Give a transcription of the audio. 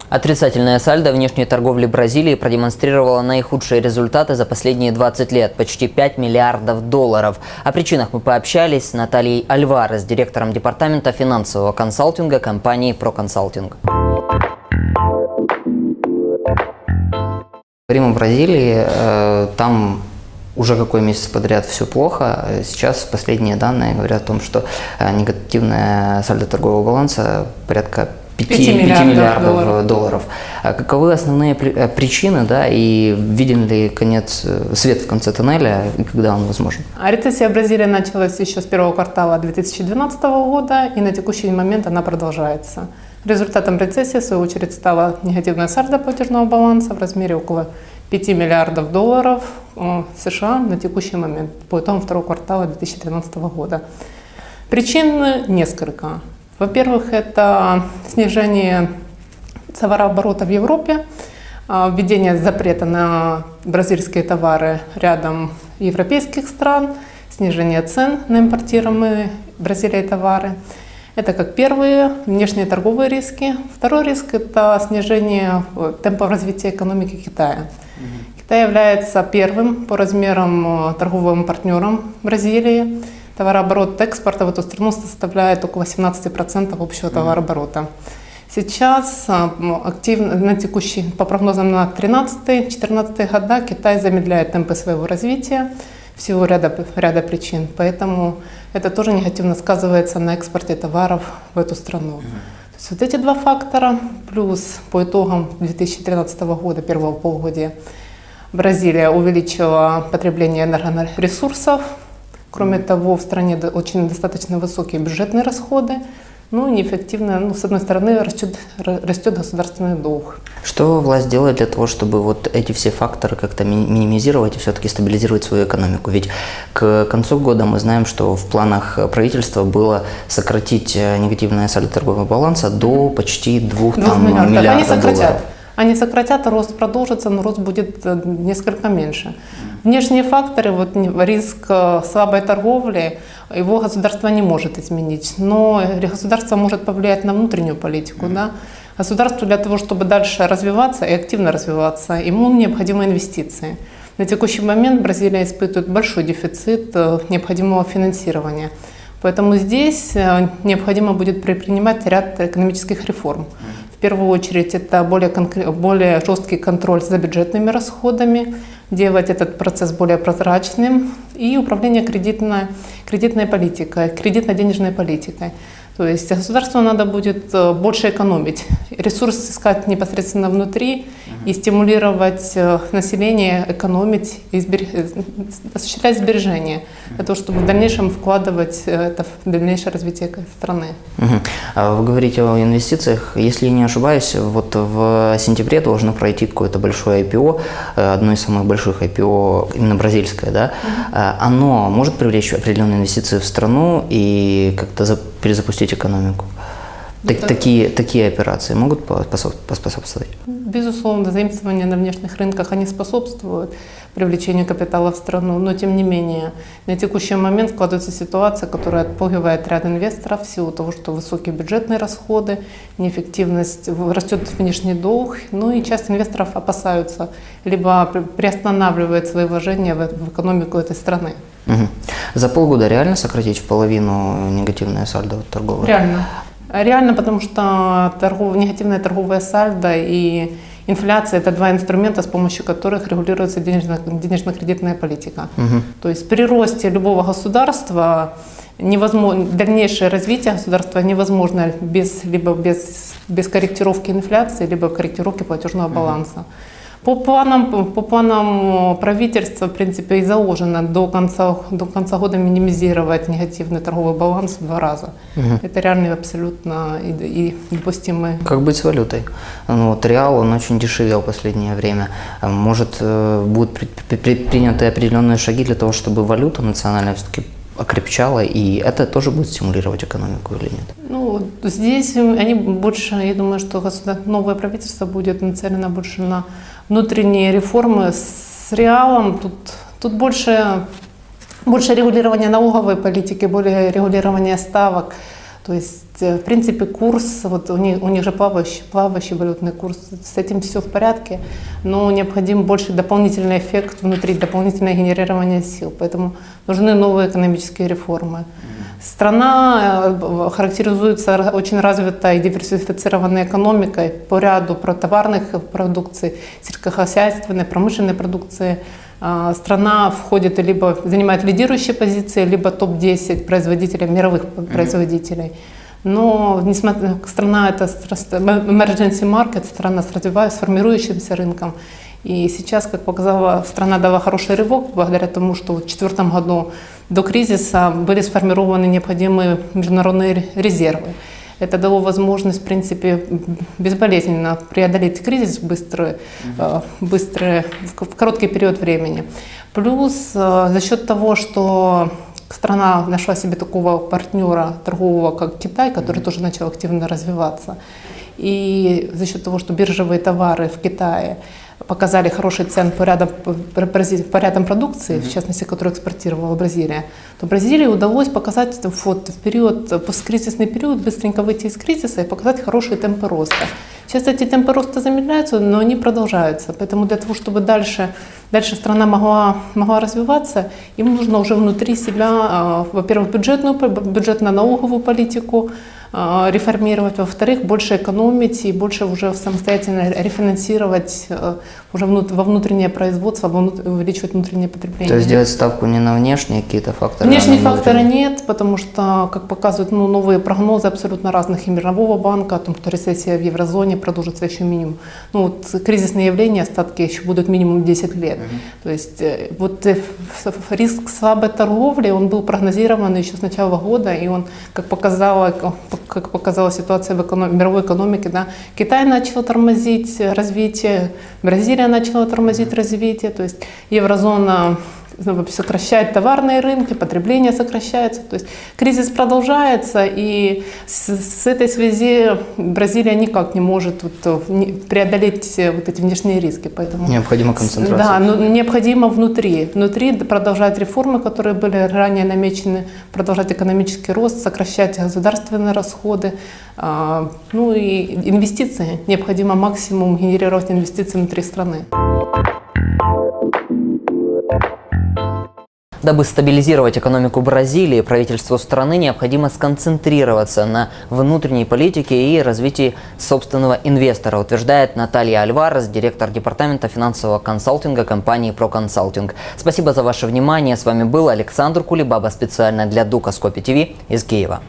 Отрицательное сальдо внешней торговли Бразилии продемонстрировало наихудшие результаты за последние 20 лет – почти 5 миллиардов долларов. О причинах мы пообщались с Натальей Альварес, директором департамента финансового консалтинга компании ProConsulting. Говорим о Бразилии, там уже какой месяц подряд все плохо. Сейчас последние данные говорят о том, что негативное сальдо торгового баланса порядка 5 миллиардов долларов. Каковы основные причины, да, и виден ли свет в конце тоннеля, и когда он возможен? Рецессия в Бразилии началась еще с первого квартала 2012 года, и на текущий момент она продолжается. Результатом рецессии, в свою очередь, стало негативное сальдо платежного баланса в размере около 5 миллиардов долларов США на текущий момент, по итогам второго квартала 2013 года. Причин несколько. Во-первых, это снижение товарооборота в Европе, введение запрета на бразильские товары рядом европейских стран, снижение цен на импортируемые Бразилией товары. Это как первые внешние торговые риски. Второй риск – это снижение темпа развития экономики Китая. Китай является первым по размерам торговым партнером Бразилии. Товарооборот экспорта в эту страну составляет около 17% общего товарооборота. Сейчас активно, по прогнозам на 2013-2014 года, Китай замедляет темпы своего развития в силу ряда причин. Поэтому это тоже негативно сказывается на экспорте товаров в эту страну. То есть вот эти два фактора, плюс по итогам 2013 года, первого полугодия, Бразилия увеличила потребление энергоресурсов. Кроме того, в стране очень достаточно высокие бюджетные расходы, неэффективно, с одной стороны, растет государственный долг. Что власть делает для того, чтобы вот эти все факторы как-то минимизировать и все-таки стабилизировать свою экономику? Ведь к концу года мы знаем, что в планах правительства было сократить негативное сальдо торгового баланса до почти 2 миллиардов долларов. Они сократят, рост продолжится, но рост будет несколько меньше. Внешние факторы, риск слабой торговли, его государство не может изменить, но государство может повлиять на внутреннюю политику. Да? Государству для того, чтобы дальше развиваться и активно развиваться, ему необходимы инвестиции. На текущий момент Бразилия испытывает большой дефицит необходимого финансирования. Поэтому здесь необходимо будет предпринимать ряд экономических реформ. В первую очередь это более жесткий контроль за бюджетными расходами, делать этот процесс более прозрачным и управление кредитной политикой, кредитно-денежной политикой. То есть государству надо будет больше экономить, ресурсы искать непосредственно внутри и стимулировать население экономить и осуществлять сбережения для того, чтобы в дальнейшем вкладывать это в дальнейшее развитие страны. Вы говорите о инвестициях. Если я не ошибаюсь, вот в сентябре должно пройти какое-то большое IPO, одно из самых больших IPO, именно бразильское, да? Оно может привлечь определенные инвестиции в страну и как-то перезапустить экономику? Такие операции могут поспособствовать? Безусловно, заимствования на внешних рынках, они способствуют привлечению капитала в страну, но тем не менее на текущий момент складывается ситуация, которая отпугивает ряд инвесторов в силу того, что высокие бюджетные расходы, неэффективность, растет внешний долг, и часть инвесторов опасаются, либо приостанавливает свои вложения в экономику этой страны. За полгода реально сократить в половину негативное сальдо торговое? Реально, потому что негативное торговое сальдо и инфляция – это два инструмента, с помощью которых регулируется денежно-кредитная политика. То есть при росте любого государства дальнейшее развитие государства невозможно без корректировки инфляции, либо корректировки платежного баланса. По планам правительства, в принципе, и заложено до конца года минимизировать негативный торговый баланс в 2 раза. Это реальный абсолютно и допустимый. Как быть с валютой? Реал, он очень дешевел в последнее время. Может, будут предприняты определенные шаги для того, чтобы валюта национальная все-таки окрепчала, и это тоже будет стимулировать экономику или нет? Здесь они больше, я думаю, что новое правительство будет нацелено больше на внутренние реформы с С реалом тут больше регулирования налоговой политики, более регулирования ставок. То есть, в принципе, курс, вот у них же плавающий валютный курс, с этим все в порядке, но необходим больше дополнительный эффект внутри, дополнительное генерирование сил, поэтому нужны новые экономические реформы. Страна характеризуется очень развитой и диверсифицированной экономикой по ряду товарных продукций, сельскохозяйственной, промышленной продукции. Страна входит либо занимает лидирующие позиции, либо топ-10 производителей, мировых производителей. Но несмотря страна это emergency market, страна с формирующимся рынком. И сейчас, как показала, страна дала хороший рывок благодаря тому, что в 2004 году до кризиса были сформированы необходимые международные резервы. Это дало возможность, в принципе, безболезненно преодолеть кризис быстро, в короткий период времени. Плюс за счет того, что страна нашла себе такого партнера торгового, как Китай, который тоже начал активно развиваться, и за счет того, что биржевые товары в Китае показали хорошие цены по рядам продукции, в частности, которую экспортировала Бразилия, то Бразилии удалось показать в период, посткризисный период, быстренько выйти из кризиса и показать хорошие темпы роста. Сейчас эти темпы роста замедляются, но они продолжаются. Поэтому для того, чтобы дальше страна могла развиваться, им нужно уже внутри себя, во-первых, бюджетно-налоговую политику реформировать, во-вторых, больше экономить и больше уже самостоятельно рефинансировать уже во внутреннее производство, увеличивать внутреннее потребление. То есть делать ставку не на внешние какие-то факторы? Внешние факторы нет, потому что, как показывают новые прогнозы абсолютно разных и Мирового банка, о том, что рецессия в еврозоне продолжится еще минимум. Кризисные явления, остатки еще будут минимум 10 лет. То есть риск слабой торговли, он был прогнозирован еще с начала года, и он, как показала ситуация в мировой экономике, да, Китай начал тормозить развитие, Бразилия начала тормозить развитие, то есть еврозона сокращает товарные рынки, потребление сокращается, то есть кризис продолжается, и с этой связи Бразилия никак не может преодолеть эти внешние риски. Поэтому, необходима концентрация. Да, но необходимо внутри продолжать реформы, которые были ранее намечены, продолжать экономический рост, сокращать государственные расходы, и инвестиции. Необходимо максимум генерировать инвестиции внутри страны. Дабы стабилизировать экономику Бразилии, правительству страны необходимо сконцентрироваться на внутренней политике и развитии собственного инвестора, утверждает Наталья Альварес, директор департамента финансового консалтинга компании ProConsulting. Спасибо за ваше внимание. С вами был Александр Кулибаба специально для Дукаскопи ТВ из Киева.